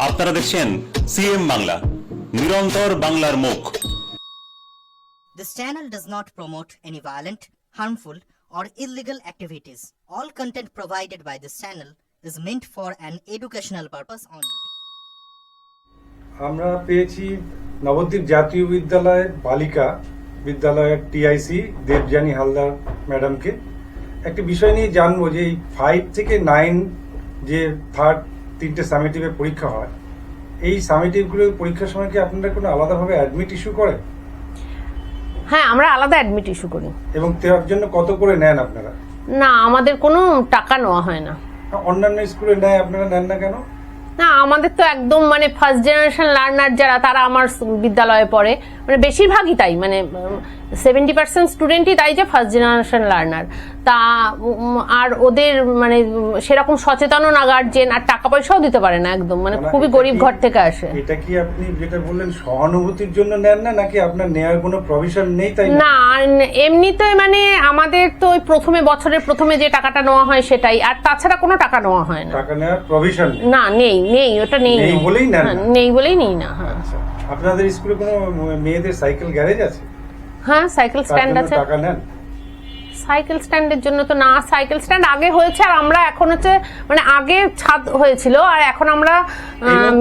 আপনারা দেখছেন সিএম বাংলা, নিরন্তর বাংলার মুখ। This channel does not promote any violent, harmful, or illegal activities. All content provided by this channel is meant for an educational purpose only. আমরা পেয়েছি নবদ্বীপ জাতীয় বিদ্যালয় বালিকা বিদ্যালয়ের টিআইসি দেবযানী হালদার ম্যাডামকে একটি বিষয় নিয়ে জানবো যে এই 5 থেকে 9 যে থার্ড 3টে সামেটিভে পরীক্ষা হয়, এই সামেটিভগুলো পরীক্ষার সময় কি আপনারা কোনো আলাদাভাবে অ্যাডমিট ইস্যু করেন? হ্যাঁ, আমরা আলাদা অ্যাডমিট ইস্যু করি। এবং তার জন্য কত করে নেন আপনারা? না, আমাদের কোনো টাকা নেওয়া হয় না। অন্যান্য স্কুলে নেয়, আপনারা নেন না কেন? না, আমাদের তো একদম মানে ফার্স্ট জেনারেশন লার্নার যারা, তারা আমার বিদ্যালয়ে পড়ে, মানে বেশিরভাগই তাই, মানে 70% স্টুডেন্টই তাই যে ফার্স্ট জেনারেশন লার্নার। তা আর ওদের মানে সেরকম সচেতনও না গার্জেন, আর টাকা পয়সাও দিতে পারে না, একদম মানে খুবই গরিব ঘর থেকে আসে। এটা কি আপনি যেটা বললেন সহানুভূতির জন্য নেন না, নাকি আপনার নেওয়ার কোনো প্রভিশন নেই? তাই না, এমনিতে মানে আমাদের তো ওই প্রথমে বছরের প্রথমে যে টাকাটা নেওয়া হয় সেটাই, আর তাছাড়া কোনো টাকা নেওয়া হয় না। টাকা নেওয়ার প্রভিশন না, নেই, ওটা নেই বলেই নেন না? নেই বলেই নেই না। আচ্ছা, আপনাদের স্কুলে কোনো মেয়েদের সাইকেল গ্যারেজ আছে? হ্যাঁ, সাইকেল স্ট্যান্ড আছে। টাকা নেন? সাইকেল স্ট্যান্ডের জন্য তো না, সাইকেল স্ট্যান্ড আগে হয়েছে, আর আমরা এখন হচ্ছে মানে আগে ছাদ হয়েছিল, আর এখন আমরা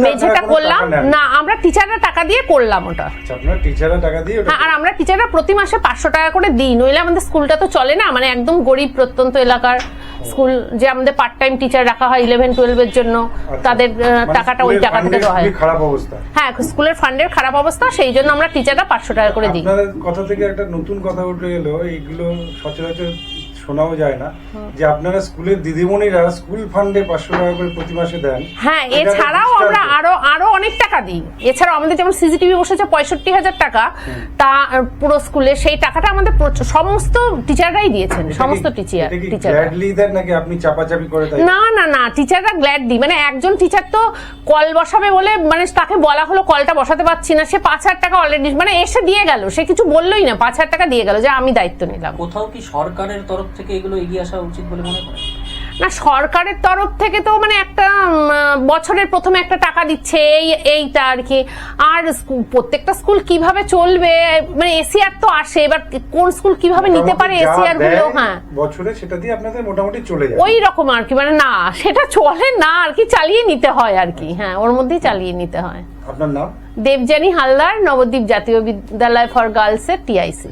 মেঝেটা করলাম না, আমরা টিচাররা টাকা দিয়ে করলাম ওটা। আপনারা টিচাররা টাকা দিয়ে? হ্যাঁ, আর আমরা টিচাররা প্রতি মাসে 500 টাকা করে দিই, নইলে আমাদের স্কুলটা তো চলে না, মানে একদম গরিব প্রত্যন্ত এলাকার স্কুল, যে আমাদের পার্ট টাইম টিচার রাখা হয় 11-12 এর জন্য, তাদের টাকাটা ওই টাকা থেকে দেওয়া হয়। খারাপ অবস্থা? হ্যাঁ, স্কুলের ফান্ডের খারাপ অবস্থা, সেই জন্য আমরা টিচাররা 500 টাকা করে দিই। আপনাদের কথা থেকে একটা নতুন কথা উঠে এলো, এইগুলো সচরাচর শোনাও যায় না, যে আপনারা স্কুলের দিদিমণিরা স্কুল ফান্ডে 500 টাকা করে প্রতি মাসে দেন। হ্যাঁ, এছাড়াও আমরা আরো অনেক টাকা দিই। এছাড়াও আমাদের যেমন সিসিটিভি বসেছে 65,000 টাকা, তা পুরো স্কুলে সেই টাকাটা আমাদের সমস্ত টিচাররাই দিয়েছেন, সমস্ত টিচার। গ্ল্যাডলি দেন নাকি আপনি চাপাচাপি করে? না, টিচাররা গ্ল্যাডলি, মানে একজন টিচার তো কল বসাবে বলে, মানে তাকে বলা হলো কলটা বসাতে পারছি না, সে 5,000 টাকা অলরেডি মানে এসে দিয়ে গেল, সে কিছু বললোই না, 5,000 টাকা দিয়ে গেল যে আমি দায়িত্ব নিলাম। কোথাও কি সরকারের তরফ থেকে এগুলো এগিয়ে আসা উচিত বলে মনে করেন? না, সরকারের তরফ থেকে তো মানে একটা বছরের প্রথমে একটা টাকা দিচ্ছে, এইটা আর কি। আর প্রত্যেকটা স্কুল কিভাবে চলবে, মানে এসিআর তো আসে, এবার কোন স্কুল কিভাবে নিতে পারে এসিআর গুলো, হ্যাঁ বছরে সেটা দিয়ে আপনাদের মোটামুটি চলে যায় ওই রকম আর কি, মানে না সেটা চলে না আর কি, চালিয়ে নিতে হয় আর কি। হ্যাঁ, ওর মধ্যেই চালিয়ে নিতে হয়। আপনার নাম? দেবযানী হালদার, নবদ্বীপ জাতীয় বিদ্যালয় ফর গার্লস এর টিআইসি।